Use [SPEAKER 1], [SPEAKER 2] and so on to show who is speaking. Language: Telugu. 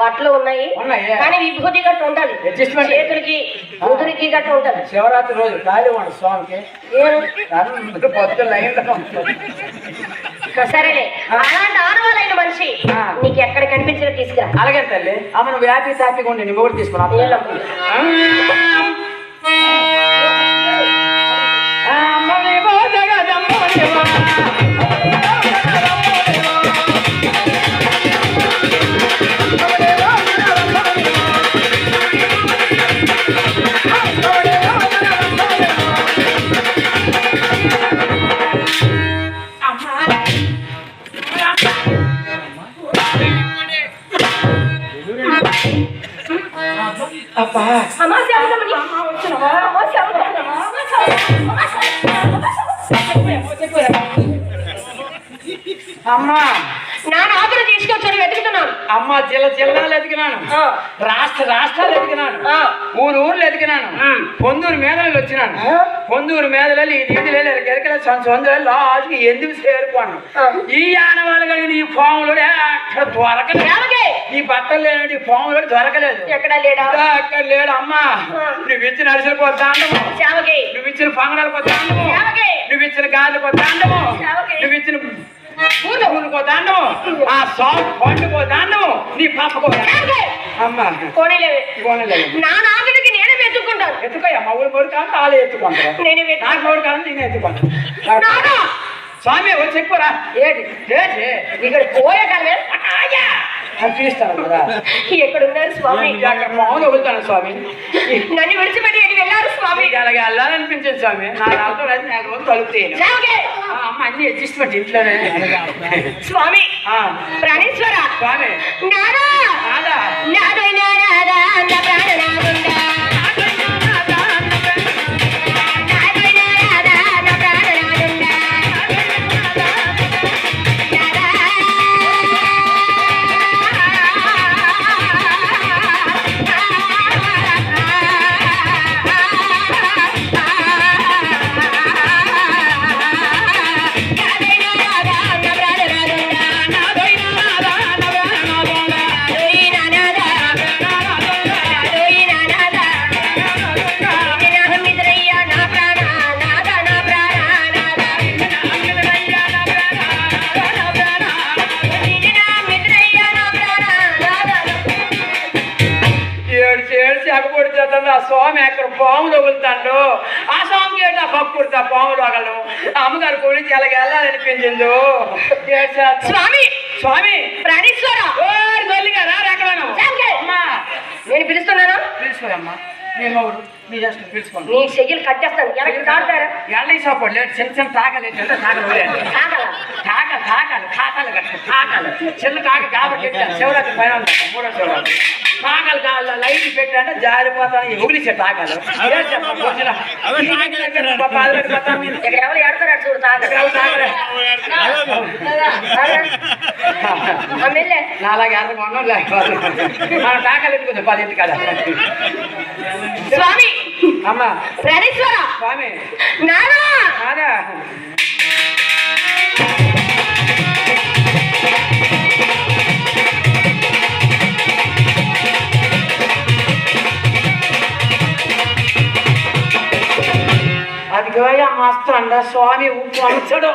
[SPEAKER 1] బట్టలు ఉన్నాయి కానీ విభూతి గట్టు ఉంటది, చేతులకి ముదురికి గట్టు ఉంటది.
[SPEAKER 2] శివరాత్రి రోజు కాళీవాడు స్వామికి
[SPEAKER 1] సరేలే, అలాంటి ఆనవాళ్ళైన మనిషి నీకు ఎక్కడ కనిపించిన తీసుకురా.
[SPEAKER 2] అలాగే తల్లి, ఆమెను వ్యాపి సాపిగా ఉండి నువ్వు కూడా తీసుకున్నా. అమ్మా
[SPEAKER 1] నాన్న ఆకులు తీసుకొచ్చాను, వెతుకుతున్నాను.
[SPEAKER 2] అమ్మ జిల్లాలు ఎదిగినాను, రాష్ట్రాలు ఎదిగినాను, ఊర్లు ఎదిగినాను, పొందూరు మేదలు వచ్చినాను. పొందూరు మేదలు ఎరకల సొందలు లాస్ట్కి ఎందుకు చేరుకోను. ఈ ఆనవాళ్ళు కలిగిన ఈ పాములు అక్కడ దొరకలేదు, ఈ బట్టలు లేని పాములు దొరకలేదు.
[SPEAKER 1] ఎక్కడ లేడా?
[SPEAKER 2] అక్కడ లేడు. అమ్మా నువ్వు ఇచ్చిన అరిసెలు పోతాండము, నువ్వు ఇచ్చిన పంగడాలు పోతాండము, నువ్వు ఇచ్చిన గాజులు పోతాండము, నువ్వు ఇచ్చిన దండము, ఆ సాగు పండుకోదాండము, నీ పాపకో. అమ్మా
[SPEAKER 1] నాన్న ఆకలికి నేనే ఎత్తుకుంటాను.
[SPEAKER 2] ఎత్తుకోయా, మా ఊరు కోరు కాదు వాళ్ళు ఎత్తుకుంటారు, నాకు కోరు కాదు నేను ఎత్తుకుంటాను. స్వామి వచ్చి చెప్పురా.
[SPEAKER 1] ఏంటి ఇక్కడ పోయే కాలే
[SPEAKER 2] చూపిస్తాను కదా
[SPEAKER 1] ఎక్కడున్నారు స్వామి?
[SPEAKER 2] అక్కడ మామూలు వదులుతాను స్వామి,
[SPEAKER 1] నన్ను విడిచిపెట్టి ఎటు వెళ్ళారు స్వామి?
[SPEAKER 2] అలాగే వెళ్ళాలనిపించింది స్వామి, నా రాత్రి అది నాకు రోజు తలుపుతాయి. అమ్మ అన్ని అడ్జస్ట్మెంట్ ఇంట్లోనే.
[SPEAKER 1] స్వామి ప్రాణేశ్వర
[SPEAKER 2] స్వామి
[SPEAKER 1] నాదా
[SPEAKER 2] నాదా
[SPEAKER 1] నాదైనా నాదా అన్న ప్రాణ నాదుందా.
[SPEAKER 2] ఆ స్వామి అక్కడ పాము తగులుతాడు, ఆ స్వామికి ఏంటి ఆ పప్పుడుతా పాము తగలడం. అమ్మగారు గురించి అలాగే వెళ్ళాలనిపించింది.
[SPEAKER 1] స్వామి
[SPEAKER 2] స్వామి
[SPEAKER 1] ప్రాణేశ్వర
[SPEAKER 2] గారు ఎక్కడ అమ్మా
[SPEAKER 1] నేను పిలుస్తున్నాను.
[SPEAKER 2] పిలుచుకోరమ్మా, నేను నీ జస్ట్ పిలుచుకోండి.
[SPEAKER 1] నీ చెయ్యలు కట్టేస్తాను. వెనక్కి తాగుతారా?
[SPEAKER 2] ఎల్ఐ సపోర్ట్ లేదు, చిన్న చిన్న తాకలు ఏంటంటే తాకలు తాకాలు చిన్న తాక కాబట్టి శివరాత్రి పైన ఉంది, మూడో శివరాత్రి తాకలు కావాలి. లైట్ పెట్టంటే జారిపోతాను, ఎగులిసే తాకలు.
[SPEAKER 1] ఇక్కడ ఎవరు ఏడతారు చూడు తాకలు.
[SPEAKER 2] నాలాగే అర్థం లేకపోతే మన తాకలు ఎత్తుకుంది 10 ఇంటి కదా.
[SPEAKER 1] స్వామి
[SPEAKER 2] అమ్మా
[SPEAKER 1] ప్రాణేశ్వర
[SPEAKER 2] స్వామి
[SPEAKER 1] నాదా
[SPEAKER 2] నాదా అది మస్తు అండ స్వామి ఉప్పు అంచడు.